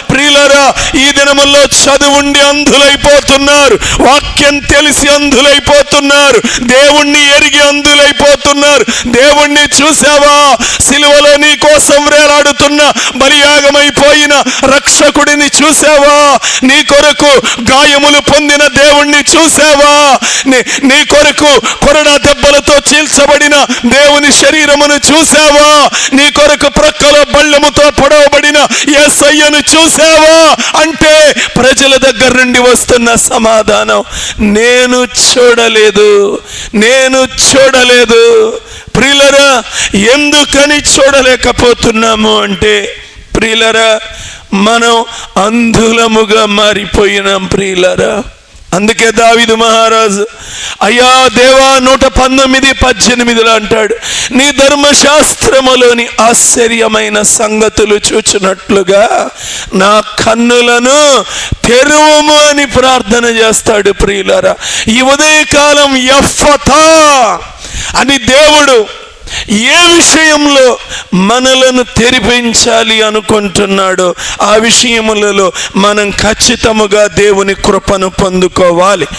ప్రియులరా, ఈ దినముల్లో చదువుండి అంధులైపోతున్నారు, వాక్యం తెలిసి అంధులైపోతున్నారు, దేవుణ్ణి ఎరిగి అంధులైపోతున్నారు. దేవుణ్ణి చూసావా? సిలువలో నీ కోసం వేలాడుతున్న బలియాగమైపోయిన రక్షకుడిని చూసావా? నీ కొరకు గాయములు పొందిన దేవుణ్ణి చూసావా? నీ కొరకు కొరడా దెబ్బలతో చీల్చబడిన దేవుని శరీరమును చూసావా? నీ కొరకు ప్రక్కలో బళ్ళెముతో పొడవబడిన యేసయ్యను చూసావా? అంటే ప్రజల దగ్గర నుండి వస్తున్న సమాధానం, నేను చూడలేదు, నేను చూడలేదు. ప్రియులరా, ఎందుకని చూడలేకపోతున్నాము అంటే, ప్రియులరా, మనం అంధులముగా మారిపోయినాం. ప్రియులరా, అందుకే దావీదు మహారాజు, అయ్యా దేవా 119:18 అంటాడు, నీ ధర్మశాస్త్రములోని ఆశ్చర్యమైన సంగతులు చూచినట్లుగా నా కన్నులను తెరువుము అని ప్రార్థన చేస్తాడు. ప్రియులారా, ఈ ఉదయకాలం ఎఫ్ఫతా అని దేవుడు ఏ విషయంలో మనలను తెరిపించాలి అనుకుంటున్నాడో ఆ విషయములలో మనం ఖచ్చితముగా దేవుని కృపను పొందుకోవాలి.